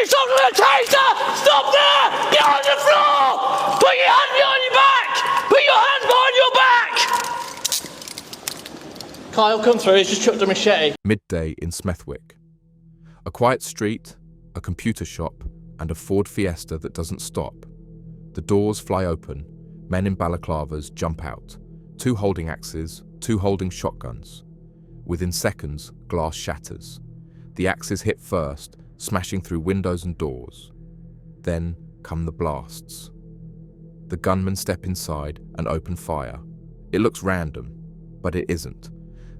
getting shot with a taser! Stop there! Get on the floor! Put your hands behind your back! Put your hands behind your back! Kyle, come through. He's just chucked a machete. Midday in Smethwick. A quiet street, a computer shop, and a Ford Fiesta that doesn't stop. The doors fly open. Men in balaclavas jump out. 2 holding axes, 2 holding shotguns. Within seconds, glass shatters. The axes hit first, smashing through windows and doors. Then come the blasts. The gunmen step inside and open fire. It looks random, but it isn't.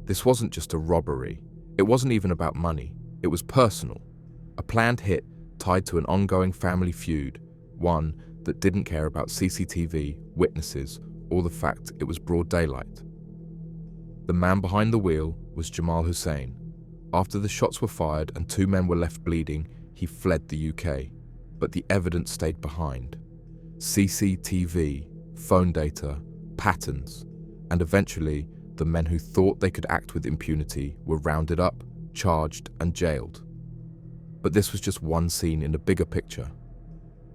This wasn't just a robbery. It wasn't even about money. It was personal. A planned hit tied to an ongoing family feud, one that didn't care about CCTV, witnesses, or the fact it was broad daylight. The man behind the wheel was Jamal Hussein. After the shots were fired and 2 men were left bleeding, he fled the UK, but the evidence stayed behind. CCTV, phone data, patterns, and eventually the men who thought they could act with impunity were rounded up, charged, and jailed. But this was just one scene in a bigger picture.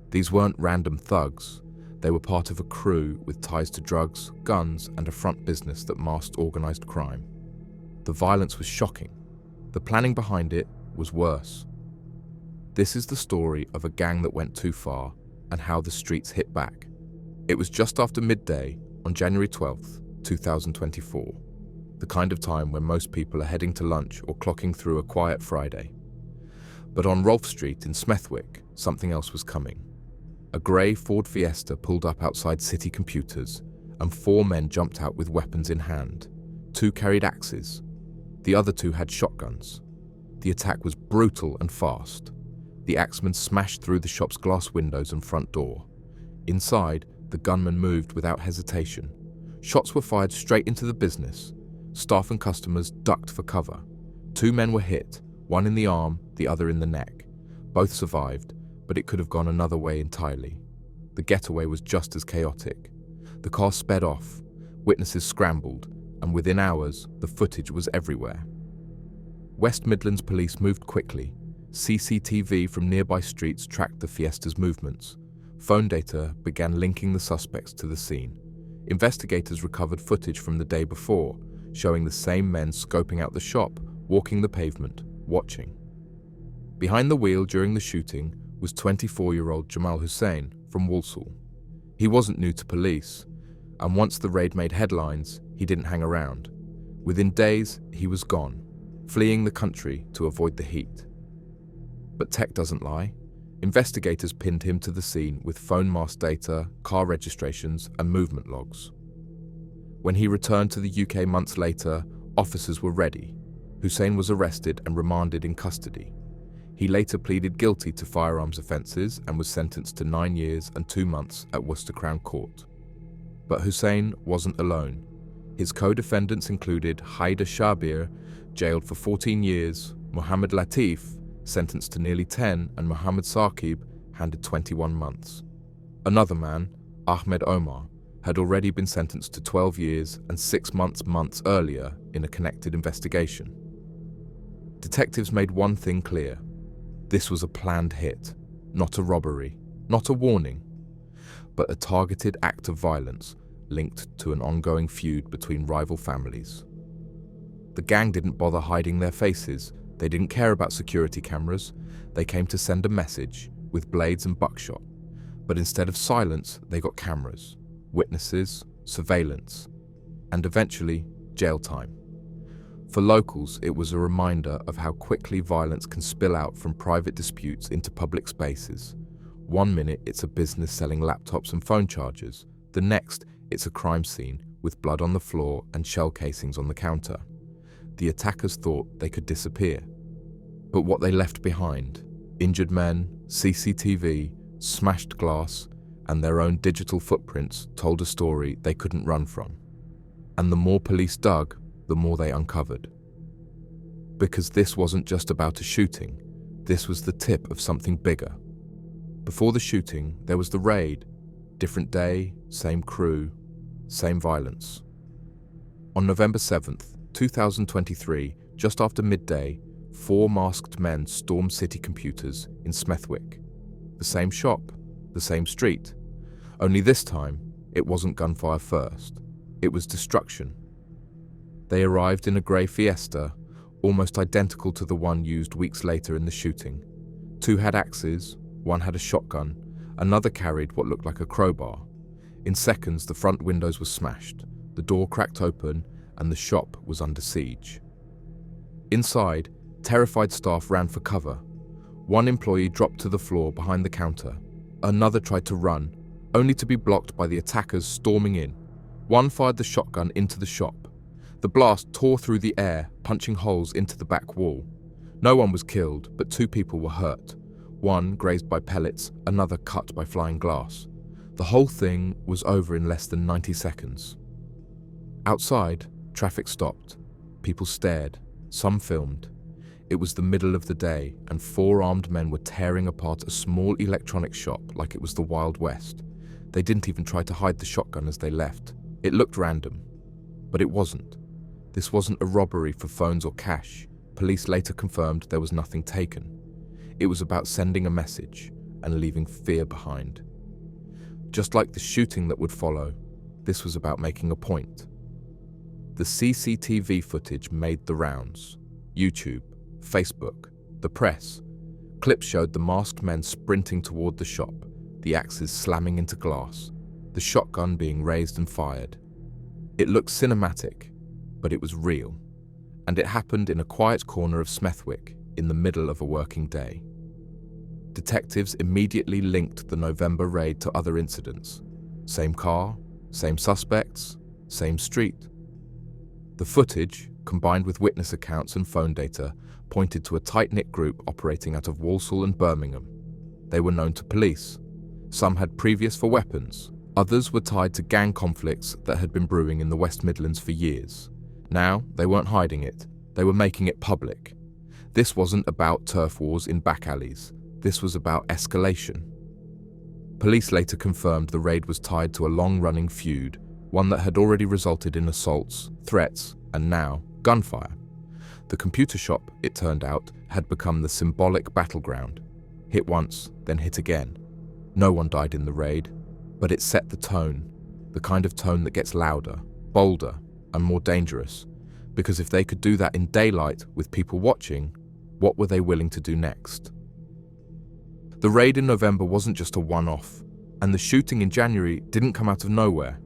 These weren't random thugs. They were part of a crew with ties to drugs, guns, and a front business that masked organized crime. The violence was shocking. The planning behind it was worse. This is the story of a gang that went too far and how the streets hit back. It was just after midday on January 12th, 2024, the kind of time when most people are heading to lunch or clocking through a quiet Friday. But on Rolfe Street in Smethwick, something else was coming. A grey Ford Fiesta pulled up outside City Computers, and 4 men jumped out with weapons in hand. 2 carried axes. The other 2 had shotguns. The attack was brutal and fast. The axemen smashed through the shop's glass windows and front door. Inside, the gunmen moved without hesitation. Shots were fired straight into the business. Staff and customers ducked for cover. 2 men were hit, one in the arm, the other in the neck. Both survived, but it could have gone another way entirely. The getaway was just as chaotic. The car sped off, witnesses scrambled, and within hours, the footage was everywhere. West Midlands police moved quickly. CCTV from nearby streets tracked the Fiesta's movements. Phone data began linking the suspects to the scene. Investigators recovered footage from the day before, showing the same men scoping out the shop, walking the pavement, watching. Behind the wheel during the shooting was 24-year-old Jamal Hussein from Walsall. He wasn't new to police, and once the raid made headlines, he didn't hang around. Within days, he was gone, fleeing the country to avoid the heat. But tech doesn't lie. Investigators pinned him to the scene with phone mast data, car registrations, and movement logs. When he returned to the UK months later, officers were ready. Hussein was arrested and remanded in custody. He later pleaded guilty to firearms offences and was sentenced to 9 years and 2 months at Worcester Crown Court. But Hussein wasn't alone. His co-defendants included Haider Shabir, jailed for 14 years, Mohammed Latif, sentenced to nearly 10, and Mohammed Saqib, handed 21 months. Another man, Ahmed Omar, had already been sentenced to 12 years and 6 months earlier in a connected investigation. Detectives made one thing clear. This was a planned hit, not a robbery, not a warning, but a targeted act of violence linked to an ongoing feud between rival families. The gang didn't bother hiding their faces. They didn't care about security cameras. They came to send a message with blades and buckshot. But instead of silence, they got cameras, witnesses, surveillance, and eventually jail time. For locals, it was a reminder of how quickly violence can spill out from private disputes into public spaces. One minute, it's a business selling laptops and phone chargers. The next, it's a crime scene with blood on the floor and shell casings on the counter. The attackers thought they could disappear. But what they left behind, injured men, CCTV, smashed glass, and their own digital footprints told a story they couldn't run from. And the more police dug, the more they uncovered. Because this wasn't just about a shooting, this was the tip of something bigger. Before the shooting, there was the raid. Different day, same crew, same violence. On November 7th, 2023, just after midday, 4 masked men stormed City Computers in Smethwick. The same shop, the same street. Only this time, it wasn't gunfire first. It was destruction. They arrived in a grey Fiesta, almost identical to the one used weeks later in the shooting. 2 had axes, 1 had a shotgun, another carried what looked like a crowbar. In seconds, the front windows were smashed, the door cracked open, and the shop was under siege. Inside, terrified staff ran for cover. 1 employee dropped to the floor behind the counter. Another tried to run, only to be blocked by the attackers storming in. 1 fired the shotgun into the shop. The blast tore through the air, punching holes into the back wall. No one was killed, but 2 people were hurt. 1 grazed by pellets, another cut by flying glass. The whole thing was over in less than 90 seconds. Outside, traffic stopped. People stared. Some filmed. It was the middle of the day, and 4 armed men were tearing apart a small electronics shop like it was the Wild West. They didn't even try to hide the shotgun as they left. It looked random, but it wasn't. This wasn't a robbery for phones or cash. Police later confirmed there was nothing taken. It was about sending a message and leaving fear behind. Just like the shooting that would follow, this was about making a point. The CCTV footage made the rounds. YouTube, Facebook, the press. Clips showed the masked men sprinting toward the shop, the axes slamming into glass, the shotgun being raised and fired. It looked cinematic, but it was real. And it happened in a quiet corner of Smethwick in the middle of a working day. Detectives immediately linked the November raid to other incidents. Same car, same suspects, same street. The footage, combined with witness accounts and phone data, pointed to a tight-knit group operating out of Walsall and Birmingham. They were known to police. Some had previous for weapons. Others were tied to gang conflicts that had been brewing in the West Midlands for years. Now, they weren't hiding it. They were making it public. This wasn't about turf wars in back alleys. This was about escalation. Police later confirmed the raid was tied to a long-running feud, one that had already resulted in assaults, threats, and now, gunfire. The computer shop, it turned out, had become the symbolic battleground. Hit once, then hit again. No one died in the raid, but it set the tone, the kind of tone that gets louder, bolder, and more dangerous. Because if they could do that in daylight with people watching, what were they willing to do next? The raid in November wasn't just a one-off, and the shooting in January didn't come out of nowhere.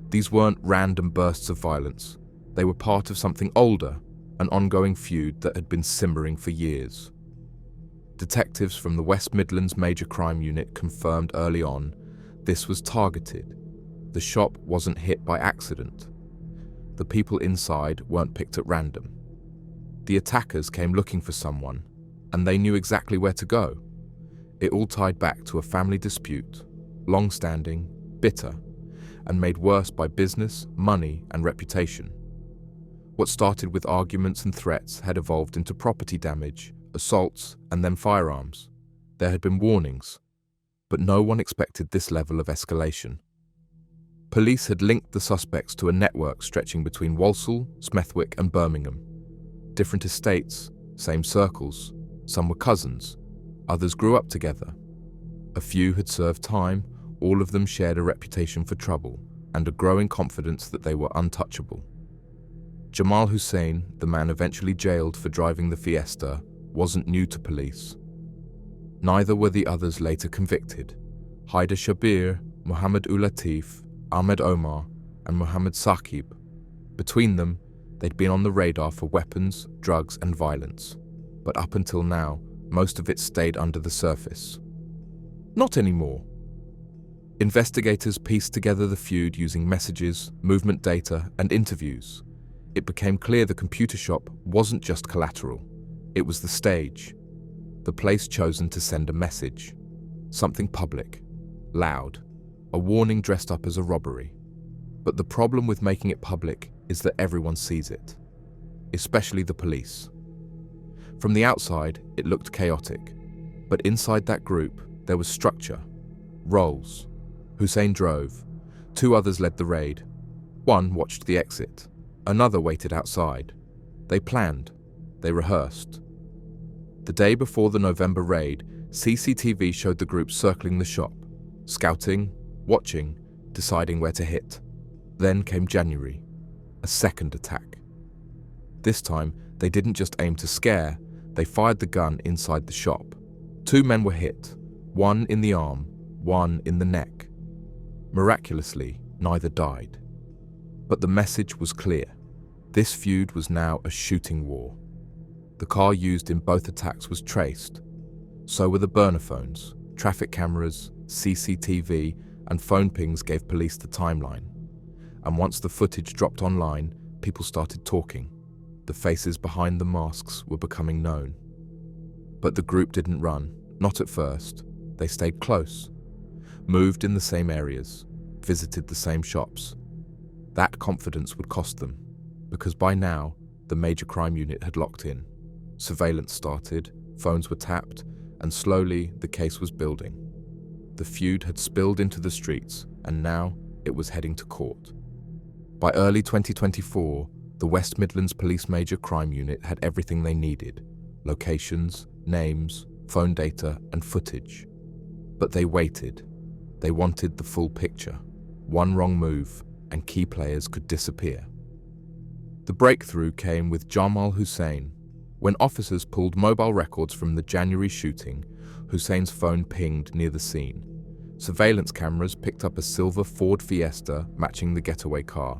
These weren't random bursts of violence. They were part of something older, an ongoing feud that had been simmering for years. Detectives from the West Midlands Major Crime Unit confirmed early on this was targeted. The shop wasn't hit by accident. The people inside weren't picked at random. The attackers came looking for someone, and they knew exactly where to go. It all tied back to a family dispute, long-standing, bitter, and made worse by business, money, and reputation. What started with arguments and threats had evolved into property damage, assaults, and then firearms. There had been warnings, but no one expected this level of escalation. Police had linked the suspects to a network stretching between Walsall, Smethwick, and Birmingham. Different estates, same circles. Some were cousins, others grew up together. A few had served time, all of them shared a reputation for trouble and a growing confidence that they were untouchable. Jamal Hussein, the man eventually jailed for driving the Fiesta, wasn't new to police. Neither were the others later convicted. Haider Shabir, Mohammed Ulatif, Ahmed Omar, and Mohammed Saqib. Between them, they'd been on the radar for weapons, drugs, and violence. But up until now, most of it stayed under the surface. Not anymore. Investigators pieced together the feud using messages, movement data, and interviews. It became clear the computer shop wasn't just collateral. It was the stage, the place chosen to send a message. Something public, loud, a warning dressed up as a robbery. But the problem with making it public is that everyone sees it, especially the police. From the outside, it looked chaotic, but inside that group, there was structure, roles. Hussein drove. 2 others led the raid. 1 watched the exit. Another waited outside. They planned. They rehearsed. The day before the November raid, CCTV showed the group circling the shop, scouting, watching, deciding where to hit. Then came January, a second attack. This time, they didn't just aim to scare, they fired the gun inside the shop. 2 men were hit, one in the arm, one in the neck. Miraculously, neither died. But the message was clear. This feud was now a shooting war. The car used in both attacks was traced. So were the burner phones, traffic cameras, CCTV, and phone pings gave police the timeline. And once the footage dropped online, people started talking. The faces behind the masks were becoming known. But the group didn't run, not at first. They stayed close, moved in the same areas, visited the same shops. That confidence would cost them, because by now, the major crime unit had locked in. Surveillance started, phones were tapped, and slowly the case was building. The feud had spilled into the streets, and now it was heading to court. By early 2024, the West Midlands Police Major Crime Unit had everything they needed: locations, names, phone data, and footage. But they waited. They wanted the full picture. One wrong move, and key players could disappear. The breakthrough came with Jamal Hussein. When officers pulled mobile records from the January shooting, Hussein's phone pinged near the scene. Surveillance cameras picked up a silver Ford Fiesta matching the getaway car,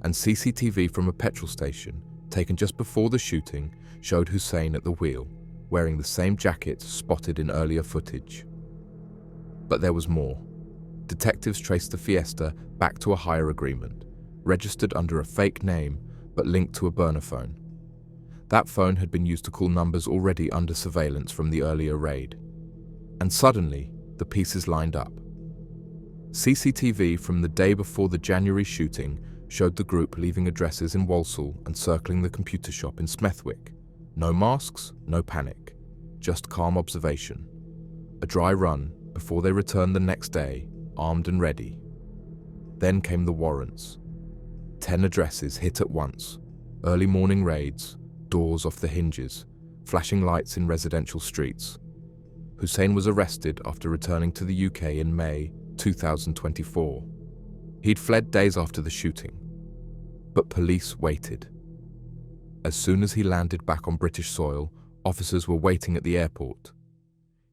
and CCTV from a petrol station, taken just before the shooting, showed Hussein at the wheel, wearing the same jacket spotted in earlier footage. But there was more. Detectives traced the Fiesta back to a hire agreement, registered under a fake name but linked to a burner phone. That phone had been used to call numbers already under surveillance from the earlier raid. And suddenly, the pieces lined up. CCTV from the day before the January shooting showed the group leaving addresses in Walsall and circling the computer shop in Smethwick. No masks, no panic, just calm observation. A dry run before they returned the next day, armed and ready. Then came the warrants. 10 addresses hit at once, early morning raids, doors off the hinges, flashing lights in residential streets. Hussein was arrested after returning to the UK in May 2024. He'd fled days after the shooting, but police waited. As soon as he landed back on British soil, officers were waiting at the airport.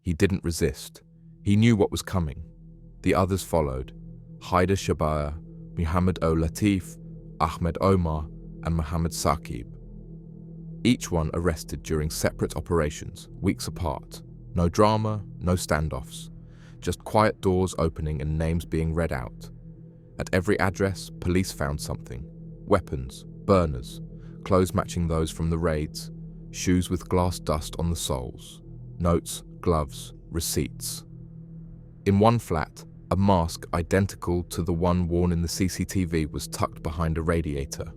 He didn't resist. He knew what was coming. The others followed: Haider Shabaya, Muhammad O. Latif, Ahmed Omar, and Mohammed Saqib. Each one arrested during separate operations, weeks apart. No drama, no standoffs. Just quiet doors opening and names being read out. At every address, police found something: weapons, burners, clothes matching those from the raids, shoes with glass dust on the soles, notes, gloves, receipts. In one flat, a mask identical to the one worn in the CCTV was tucked behind a radiator.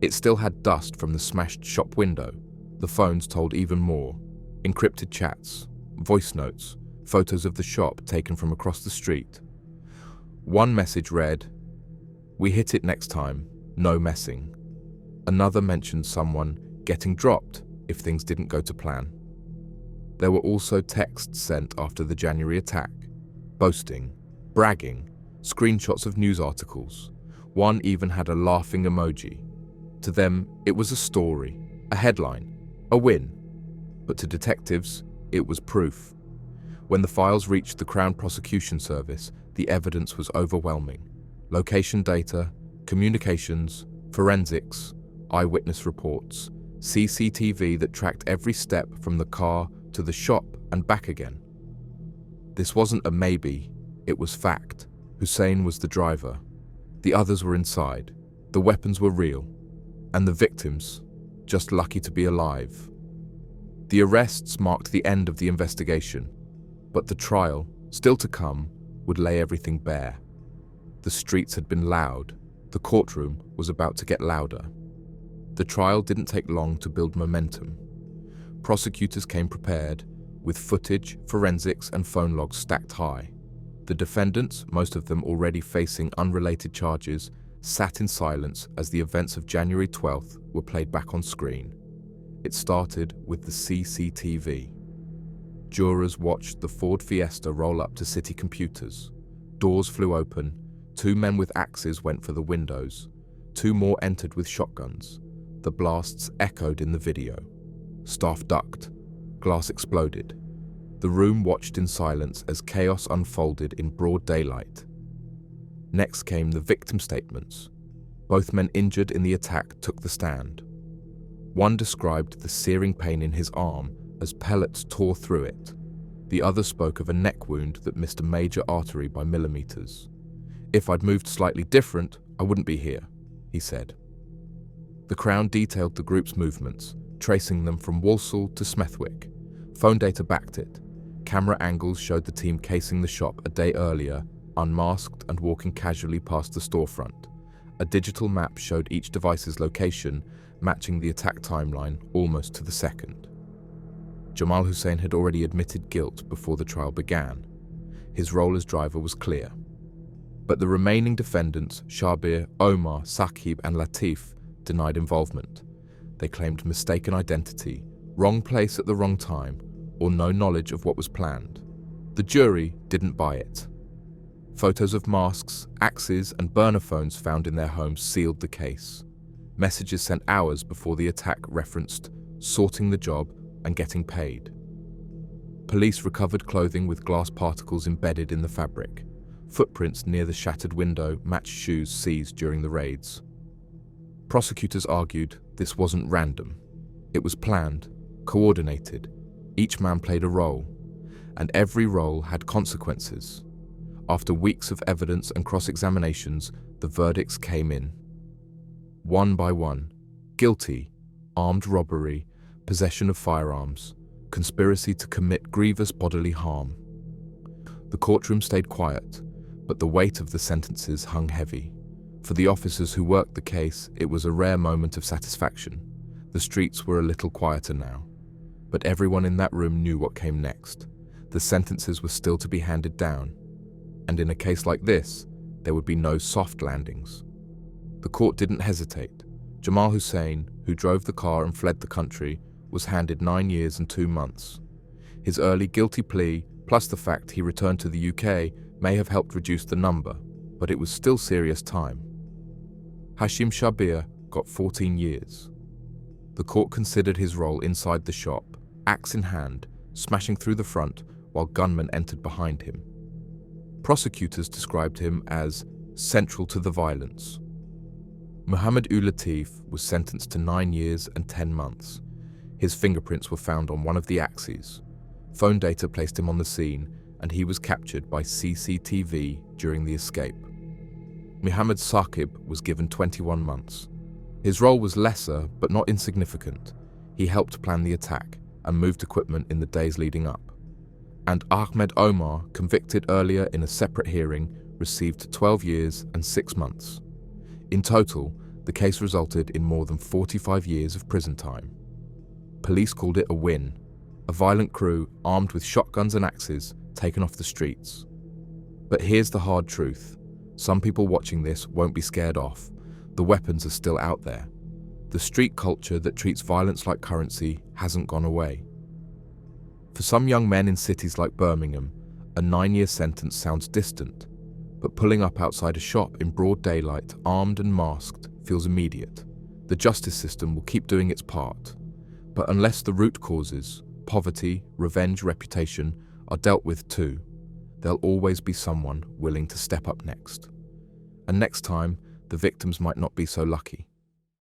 It still had dust from the smashed shop window. The phones told even more: encrypted chats, voice notes, photos of the shop taken from across the street. One message read, "We hit it next time, no messing." Another mentioned someone getting dropped if things didn't go to plan. There were also texts sent after the January attack, boasting, bragging, screenshots of news articles. One even had a laughing emoji. To them, it was a story, a headline, a win. But to detectives, it was proof. When the files reached the Crown Prosecution Service, the evidence was overwhelming. Location data, communications, forensics, eyewitness reports, CCTV that tracked every step from the car to the shop and back again. This wasn't a maybe, it was fact. Hussein was the driver. The others were inside. The weapons were real. And the victims, just lucky to be alive. The arrests marked the end of the investigation, but the trial, still to come, would lay everything bare. The streets had been loud. The courtroom was about to get louder. The trial didn't take long to build momentum. Prosecutors came prepared, with footage, forensics, and phone logs stacked high. The defendants, most of them already facing unrelated charges, sat in silence as the events of January 12th were played back on screen. It started with the CCTV. Jurors watched the Ford Fiesta roll up to city computers. Doors flew open. 2 men with axes went for the windows. 2 more entered with shotguns. The blasts echoed in the video. Staff ducked. Glass exploded. The room watched in silence as chaos unfolded in broad daylight. Next came the victim statements. Both men injured in the attack took the stand. One described the searing pain in his arm as pellets tore through it. The other spoke of a neck wound that missed a major artery by millimeters. "If I'd moved slightly different, I wouldn't be here," he said. The Crown detailed the group's movements, tracing them from Walsall to Smethwick. Phone data backed it. Camera angles showed the team casing the shop a day earlier, unmasked and walking casually past the storefront. A digital map showed each device's location, matching the attack timeline almost to the second. Jamal Hussein had already admitted guilt before the trial began. His role as driver was clear. But the remaining defendants, Shabir, Omar, Saqib and Latif, denied involvement. They claimed mistaken identity, wrong place at the wrong time, or no knowledge of what was planned. The jury didn't buy it. Photos of masks, axes and burner phones found in their homes sealed the case. Messages sent hours before the attack referenced sorting the job and getting paid. Police recovered clothing with glass particles embedded in the fabric. Footprints near the shattered window matched shoes seized during the raids. Prosecutors argued this wasn't random. It was planned, coordinated. Each man played a role, and every role had consequences. After weeks of evidence and cross-examinations, the verdicts came in. One by one: guilty, armed robbery, possession of firearms, conspiracy to commit grievous bodily harm. The courtroom stayed quiet, but the weight of the sentences hung heavy. For the officers who worked the case, it was a rare moment of satisfaction. The streets were a little quieter now, but everyone in that room knew what came next. The sentences were still to be handed down, and in a case like this, there would be no soft landings. The court didn't hesitate. Jamal Hussein, who drove the car and fled the country, was handed 9 years and 2 months. His early guilty plea, plus the fact he returned to the UK, may have helped reduce the number, but it was still serious time. Hashim Shabir got 14 years. The court considered his role inside the shop, axe in hand, smashing through the front while gunmen entered behind him. Prosecutors described him as central to the violence. Mohammed Latif was sentenced to 9 years and 10 months. His fingerprints were found on one of the axes. Phone data placed him on the scene, and he was captured by CCTV during the escape. Mohammed Saqib was given 21 months. His role was lesser but not insignificant. He helped plan the attack and moved equipment in the days leading up. And Ahmed Omar, convicted earlier in a separate hearing, received 12 years and 6 months. In total, the case resulted in more than 45 years of prison time. Police called it a win. A violent crew, armed with shotguns and axes, taken off the streets. But here's the hard truth. Some people watching this won't be scared off. The weapons are still out there. The street culture that treats violence like currency hasn't gone away. For some young men in cities like Birmingham, a 9-year sentence sounds distant, but pulling up outside a shop in broad daylight, armed and masked, feels immediate. The justice system will keep doing its part, but unless the root causes, poverty, revenge, reputation, are dealt with too, there'll always be someone willing to step up next. And next time, the victims might not be so lucky.